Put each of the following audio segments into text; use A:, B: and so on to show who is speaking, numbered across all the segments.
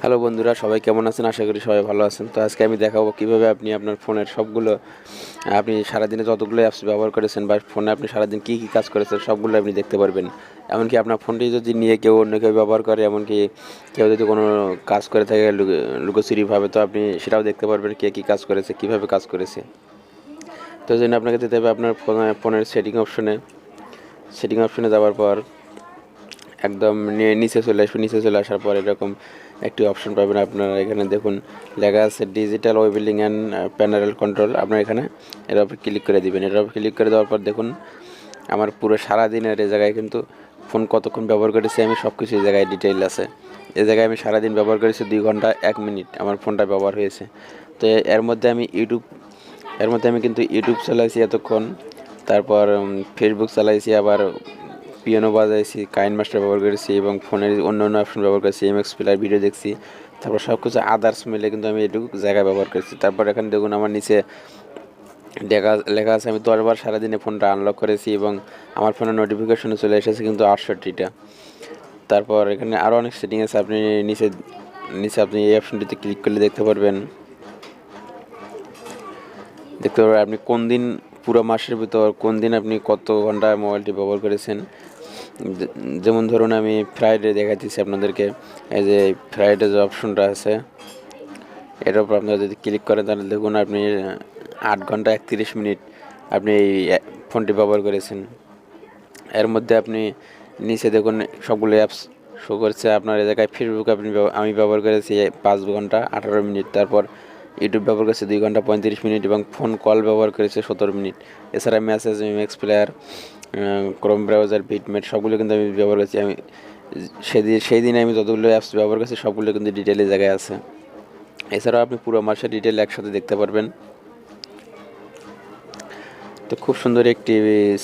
A: Hello বন্ধুরা, সবাই কেমন আছেন? আশা করি সবাই ভালো আছেন। তো আজকে আমি দেখাবো কিভাবে আপনি আপনার ফোনের সবগুলো আপনি সারাদিনে যতগুলো অ্যাপস ব্যবহার করেছেন বা ফোনে আপনি সারাদিন কী কী কাজ করেছেন সবগুলো আপনি দেখতে পারবেন। এমনকি আপনার ফোনটি যদি নিয়ে কেউ অন্য কেউ ব্যবহার করে, এমনকি কেউ যদি কোনো কাজ করে থাকে লুকোচুরিভাবে, তো আপনি সেটাও দেখতে পারবেন কে কী কাজ করেছে, কীভাবে কাজ করেছে। তো এই জন্য আপনাকে যেতে হবে আপনার ফোনের সেটিং অপশনে যাওয়ার পর একদম নিচে চলে আসবে। নিচে চলে আসার পর এরকম একটি অপশন পাবেন। আপনারা এখানে দেখুন লেখা আছে ডিজিটাল ওয়েবিলিং অ্যান্ড প্যানেল কন্ট্রোল। আপনার এখানে এর উপর ক্লিক করে দিবেন। এর উপর ক্লিক করে দেওয়ার পর দেখুন আমার পুরো সারাদিনের এই জায়গায় কিন্তু ফোন কতক্ষণ ব্যবহার করেছি আমি সব কিছু এই জায়গায় ডিটেইল আছে। এই জায়গায় আমি সারাদিন ব্যবহার করেছি 2 ঘন্টা 1 মিনিট আমার ফোনটা ব্যবহার হয়েছে। তো এর মধ্যে আমি কিন্তু ইউটিউব চালাইছি এতক্ষণ, তারপর ফেসবুক চালাইছি, আবার পিয়ানো বাজাইছি, কাইনমাস্টার ব্যবহার করেছি এবং ফোনের অন্য অপশন ব্যবহার করেছি, এমএক্স প্লেয়ার ভিডিও দেখছি, তারপর সব কিছু আদার্স মিলে কিন্তু আমি এটুকু জায়গায় ব্যবহার করেছি। তারপর এখানে দেখুন আমার নিচে লেখা আছে আমি 10 বার সারাদিনে ফোনটা আনলক করেছি এবং আমার ফোনে নোটিফিকেশনে চলে এসেছে কিন্তু 68টা। তারপর এখানে আরও অনেক সেটিং আছে। আপনি নিচে নিচে আপনি এই অপশনটিতে ক্লিক করলে দেখতে পারবেন আপনি কোন দিন, পুরো মাসের ভিতর কোন দিন আপনি কত ঘন্টা মোবাইলটি ব্যবহার করেছেন। যেমন ধরুন আমি ফ্রাইডে দেখাচ্ছি আপনাদেরকে। এই যে ফ্রাইডে যে অপশনটা আছে এর উপর আপনারা যদি ক্লিক করেন তাহলে দেখুন আপনি 8 ঘন্টা 31 মিনিট আপনি এই ফোনটি ব্যবহার করেছেন। এর মধ্যে আপনি নিচে দেখুন সবগুলো অ্যাপস শো করছে। আপনার এই জায়গায় ফেসবুক আমি ব্যবহার করেছি 5 ঘন্টা 18 মিনিট, তারপর ইউটিউব ব্যবহার করেছি 2 ঘন্টা 35 মিনিট এবং ফোন কল ব্যবহার করেছে 17 মিনিট। এছাড়া message, MX player, chrome browser, বিটমেট সবগুলো কিন্তু আমি ব্যবহার করেছি। আমি সেই দিনে আমি যতগুলো অ্যাপস ব্যবহার করেছি সবগুলো কিন্তু ডিটেলে জায়গায় আছে। এছাড়াও আপনি পুরো মাসের ডিটেল একসাথে দেখতে পারবেন। তো খুব সুন্দর একটি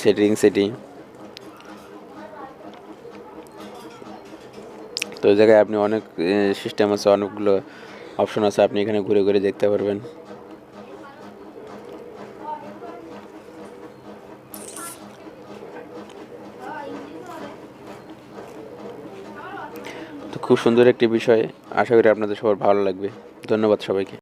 A: সেটিং। তো ওই জায়গায় আপনি অনেক সিস্টেম আছে, অনেকগুলো অপশন আছে, আপনি এখানে ঘুরে ঘুরে দেখতে পারবেন। তো খুব সুন্দর একটি বিষয়, আশা করি আপনাদের সবার ভালো লাগবে। ধন্যবাদ সবাইকে।